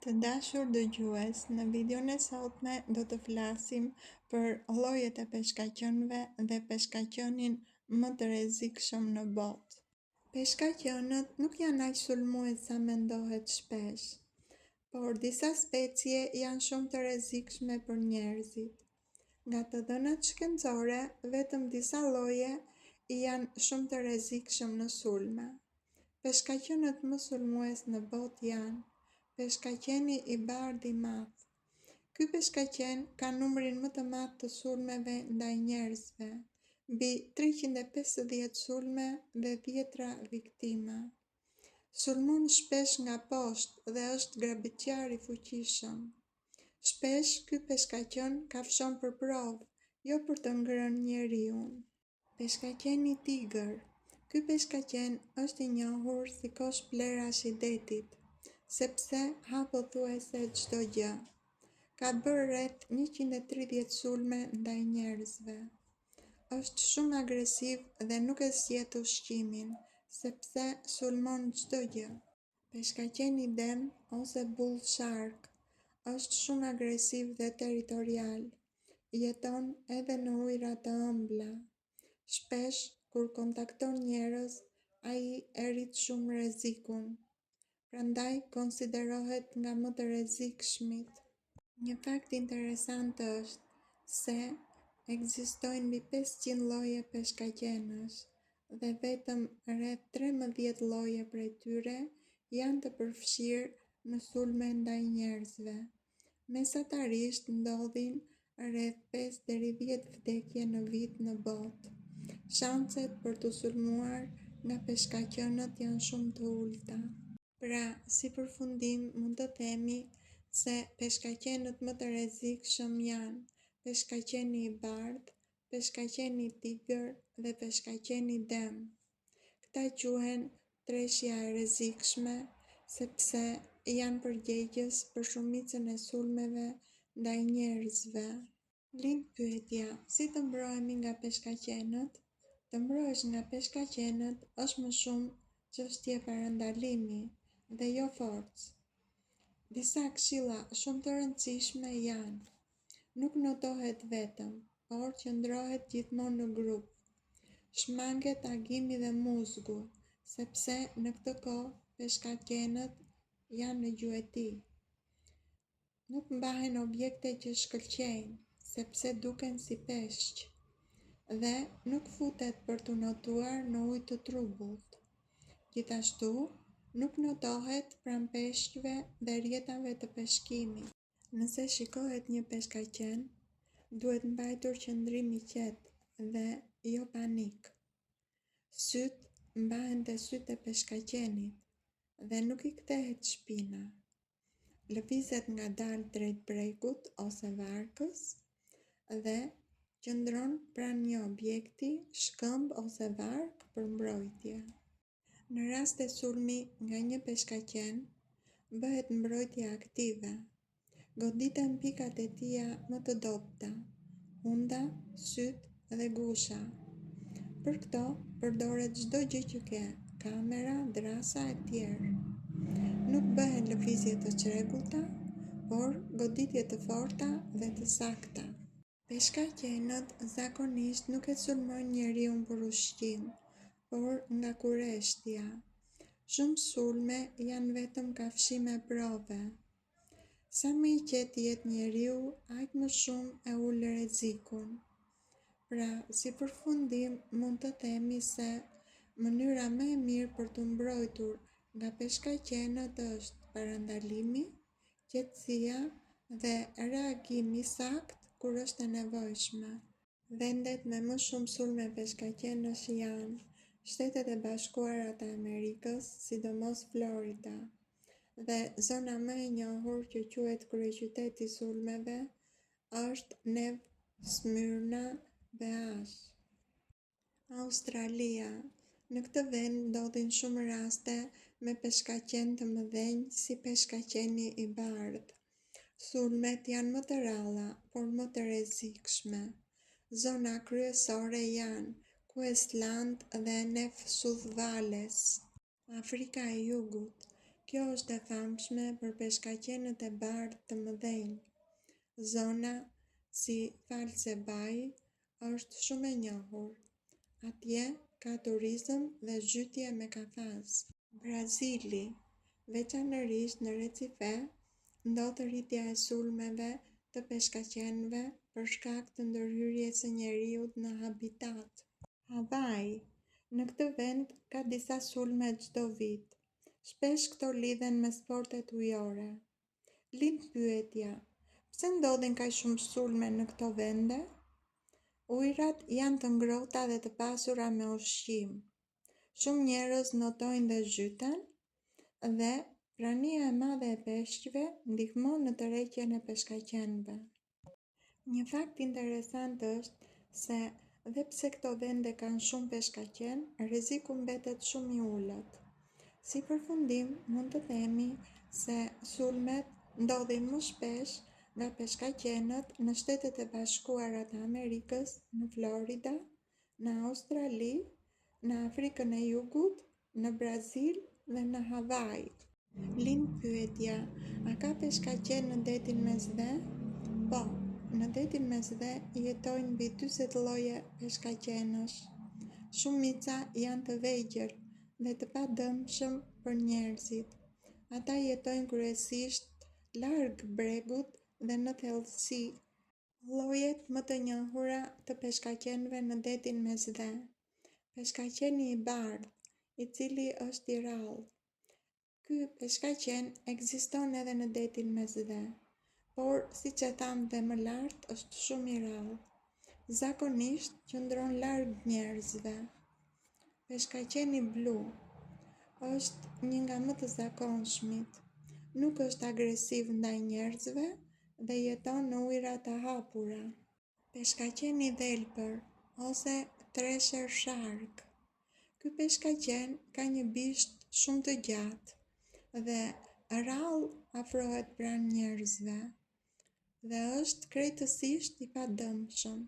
Të dashur dëgjues, në videon e sotme do të flasim për llojet e peshkaqenëve dhe peshkaqenin më të rrezikshëm në botë. Peshkaqenët nuk janë aq sulmues sa mendohet shpesh, por disa specie janë shumë të rrezikshme për njerëzit. Nga të dhënat shkencore, vetëm disa lloje janë shumë të rrezikshëm në sulme. Peshkaqenët më sulmues në botë janë peshkaqeni i bardhë i madh. Ky peshkaqen ka numrin më të madh të sulmeve ndaj njerëzve, mbi 350 sulme dhe dhjetra viktima. Sulmon shpesh nga poshtë dhe është grabitqar i fuqishëm. Shpesh ky peshkaqen kafshon për provë, jo për të ngrënë njeriun. Peshkaqeni tigër. Ky peshkaqen është i njohur si kosh plerash i detit, sepse ha pothuajse çdo gjë. Ka bërë rreth 130 sulme ndaj njerëzve. Është shumë agresiv dhe nuk e zgjedh ushqimin, sepse sulmon çdo gjë. Peshkaqeni dem ose bull shark është shumë agresiv dhe territorial. Jeton edhe në ujëra të ëmbla. Shpesh kur kontakton njerëz, ai e rrit shumë rrezikun. Prandaj konsiderohet nga më të rrezikshmit. Një fakt interesant është se ekzistojnë mbi 500 lloje peshkaqenësh dhe vetëm rreth 13 lloje prej tyre janë të përfshirë në sulme ndaj njerëzve. Mesatarisht ndodhin rreth 5 deri 10 vdekje në vit në botë. Shanset për të sulmuar nga peshkaqenët janë shumë të ulta. Pra, si përfundim mund të themi se peshkaqenët më të rrezikshëm janë peshkaqeni i bardhë, peshkaqeni tigër dhe peshkaqeni dem. Këta quhen treshja e rrezikshme sepse janë përgjegjës për shumicën e sulmeve ndaj njerëzve. Lind pyetja, si të mbrohemi nga peshkaqenët? Të mbrohesh nga peshkaqenët është më shumë çështje parandalimi dhe jo forcë. Disa këshilla shumë të rëndësishme janë: nuk notohet vetëm, por qëndrohet gjithmonë në grup. Shmanget agimi dhe muzgu, sepse në këtë kohë peshkaqenët janë në gjueti. Nuk mbahen objekte që shkëlqejnë, sepse duken si peshq. Dhe nuk futet për të notuar në ujë të trubullt. Gjithashtu, nuk notohet pranë peshqve dhe rrjetave të peshkimit. Nëse shikohet një peshkaqen, duhet mbajtur qëndrim i qetë dhe jo panik. Sytë mbahen te sytë e peshkaqenit dhe nuk i kthehet shpina. Lëvizet ngadalë drejt brekut ose varkës dhe qëndron pranë një objekti, shkëmb ose varkë për mbrojtje. Në rast e sulmi nga një peshkaqen, bëhet mbrojtje aktive. Goditen pikat e tija më të dobta, hunda, sytë dhe gusha. Për këto, përdoret çdo gjë që ke, kamera, drasa e tjerë. Nuk bëhen lëvizje të çrregullta, por goditje të forta dhe të sakta. Peshkaqenët zakonisht nuk e sulmojnë njeriun për ushqim, por nga kureshtja. Shumë sulme janë vetëm kafshime prove. Sa më i qetë jetë njeriu, aq më shumë e ul rrezikun. Pra, si përfundim mund të themi se mënyra më e mirë për të mbrojtur nga peshkaqenët është parandalimi, qetësia dhe reagimi sakt kur është e nevojshme. Vendet me më shumë sulme peshkaqenësh janë Shtetet e Bashkuara të Amerikës, sidomos Florida, dhe zona më e njohur që quhet kryeqyteti i sulmeve është Neve, Smyrna BH. Australia. Në këtë vend ndodhin shumë raste me peshkaqen të mëdhenj si peshkaqeni i bardhë. Sulmet janë më të rralla, por më të rrezikshme. Zona kryesore janë Queensland dhe New South Wales. Afrika e Jugut. Kjo është e famshme për peshkaqenët e bardhë të mëdhenj. Zona si False Bay është shumë e njohur. Atje ka turizëm dhe zhytje me kafaz. Brazili, veçanërisht në Recife, ndodh rritja e sulmeve të peshkaqenëve për shkak të ndërhyrjes së njeriut në habitat. Hawaii, në këtë vend ka disa sulme çdo vit. Shpesh këto lidhen me sportet ujore. Lind pyetja, pse ndodhin kaq shumë sulme në këto vende? Ujrat janë të ngrohta dhe të pasura me ushqim. Shumë njerëz notojnë dhe zhyten, dhe prania e madhe e peshqve ndihmon në tërheqjen e peshkaqenëve. Një fakt interesant është se edhe pse këto vende kanë shumë peshkaqen, rreziku mbetet shumë i ulët. Si përfundim, mund të themi se sulmet ndodhin më shpesh nga peshkaqenët në Shtetet e Bashkuara të Amerikës, në Florida, në Australi, në Afrikën e Jugut, në Brazil dhe në Hawaii. Lind pyetja, a ka peshkaqen në detin Mesdhe? Po, në detin Mesdhe jetojnë mbi 40 lloje peshkaqenësh. Shumica janë të vegjël dhe të padëmshëm për njerëzit. Ata jetojnë kryesisht larg bregut dhe në thellësi. Llojet më të njohura të peshkaqenëve në detin Mesdhe. Peshkaqeni i bardhë, i cili është i rrallë. Ky peshkaqen ekziston edhe në detin Mesdhe, por siç e tham dhe më lart, është shumë i rrallë. Zakonisht qëndron larg njerëzve. Peshkaqeni blu është një nga më të zakonshmit. Nuk është agresiv ndaj njerëzve dhe jeton në ujëra të hapura. Peshkaqeni i dhelpër ose Treasure Shark. Ky peshkaqen ka një bisht shumë të gjatë dhe rrallë afrohet pranë njerëzve dhe është krejtësisht i padëmshëm.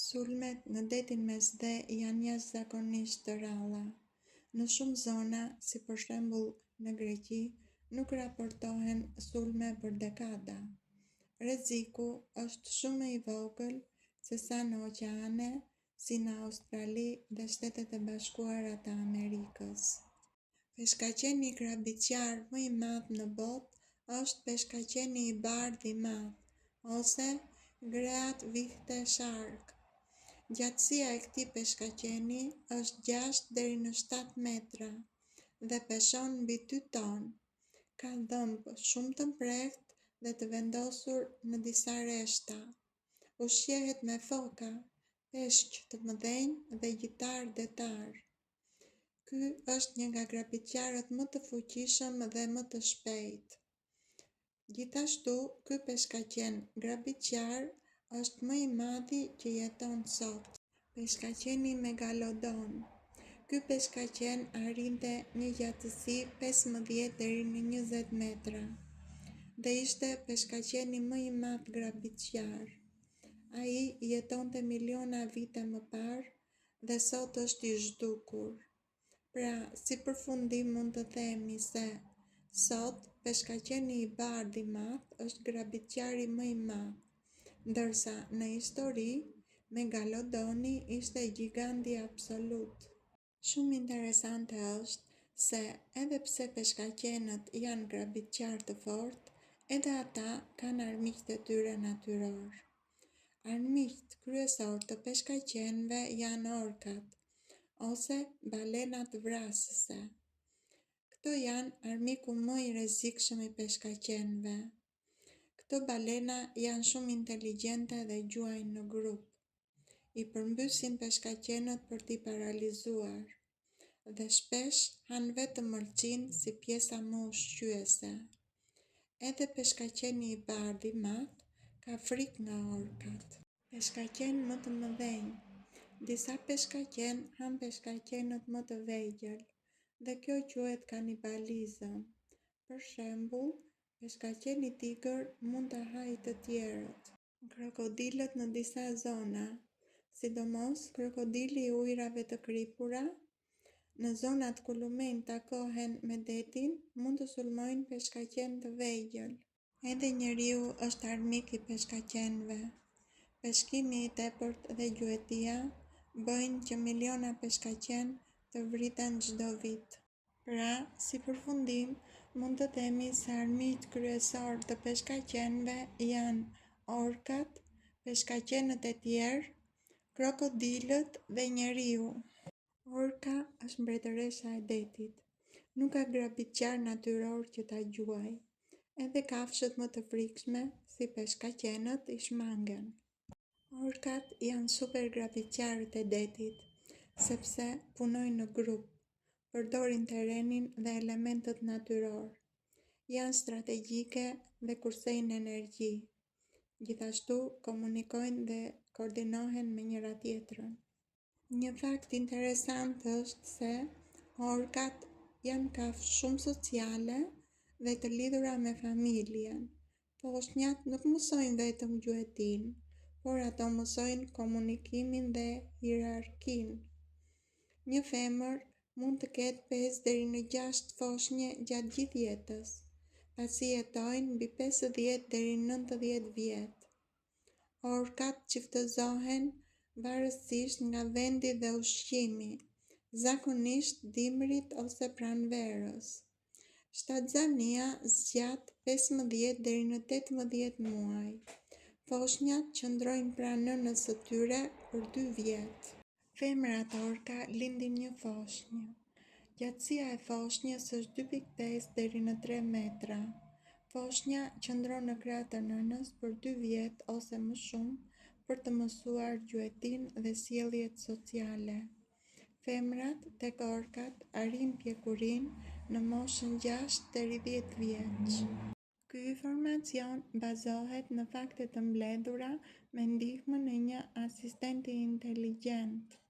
Sulmet në detin Mesdhe janë jashtëzakonisht të rralla. Në shumë zona, si për shembull në Greqi, nuk raportohen sulme për dekada. Rreziku është shumë i vogël sesa në oqeane, si në Australi dhe Shtetet e Bashkuara të Amerikës. Peshkaqeni krabicjar më i madh në botë është peshkaqeni i bardhë i madh ose Great White Shark. Gjatësia e këtij peshkaqeni është 6 deri në 7 metra dhe peshon mbi 2 tonë. Ka dhëmbë shumë të mprehtë dhe të vendosur në disa rreshta. Ushqehet me foka, peshq të mëdhenj dhe gjitar detar. Ky është një nga krabicjarët më të fuqishëm dhe më të shpejtë. Gjithashtu, ky peshkaqen grabicjar është më i madhi që jeton sot. Peshkaqeni megalodon. Ky peshkaqen arrinte një gjatësi 15 deri në 20 metra dhe ishte peshkaqeni më i madh grabicjar. Ai jetonte miliona vite më parë dhe sot është i zhdukur. Pra, si përfundim mund të themi se sot peshkaqeni i bardhë i madh është grabicjari më i madh, ndërsa në histori megalodoni ishte giganti absolut. Shumë interesante është se edhe pse peshkaqenët janë grabicjar të fortë, edhe ata kanë armiqtë e tyre natyror. Armiqtë kryesor të peshkaqenëve janë orkat ose balenat vrasëse. Këto janë armiku më i rrezikshëm i peshkaqenëve. Këto balena janë shumë inteligjente dhe gjuajnë në grup. I përmbysin peshkaqenët për t'i paralizuar dhe shpesh hanë vetëm mëlçin si pjesa më ushqyese. Edhe peshkaqeni i bardhë i madh ka frikë nga orkat. Peshkaqen më të mëdhenj. Disa peshkaqen han peshkaqenët më të vegjël dhe kjo quhet kanibalizëm. Për shembull, peshkaqeni tigër mund ta hajë të tjerët. Krokodilët në disa zona, sidomos krokodili i ujërave të kripura, Në zonat ku lumenjtë takohen me detin, mund të sulmojnë peshkaqen të vegjël. Edhe njeriu është armik i peshkaqenëve. Peshkimi i tepërt dhe gjuetia bëjnë që miliona peshkaqen të vriten çdo vit. Pra, si përfundim, mund të themi se armiqtë kryesor të peshkaqenëve janë orkat, peshkaqenët e tjerë, krokodilët dhe njeriu. Orka është mbretëresha e detit. Nuk ka grabitqar natyror që ta gjuaj. Edhe kafshët më të frikshme, si peshkaqenët, i shmangen. Orkat janë super grabitqarët e detit, sepse punojnë në grup, përdorin terrenin dhe elementët natyror. Janë strategjike dhe kursejnë energji. Gjithashtu komunikojnë dhe koordinohen me njëra tjetrën. Një fakt interesant është se orkat janë kafshë shumë sociale dhe të lidhura me familjen. Poshnjat nuk mësojnë vetëm gjuetin, por ato mësojnë komunikimin dhe hierarkinë. Një femër mund të ketë 5 deri në 6 foshnjë gjatë gjithë jetës, pasi jetojnë mbi 50 deri në 90 vjet. Orkat çiftëzohen varësisht nga vendi dhe ushqimi, zakonisht dimrit ose pranverës. Shtatzania zgjat 15 deri në 18 muaj. Foshnjat qëndrojnë pranë nënës së tyre për 2 vjet. Femrat orka lindin një foshnjë. Gjatësia e foshnjës është 2,5 deri në 3 metra. Foshnja qëndron në krah të nënës për 2 vjet ose më shumë për të mësuar gjuetin dhe sjelljet sociale. Femrat tek orkat arrin pjekurin në moshën 6 deri 10 vjeç. Ky informacion bazohet në fakte të mbledhura me ndihmën e një asistenti inteligjent.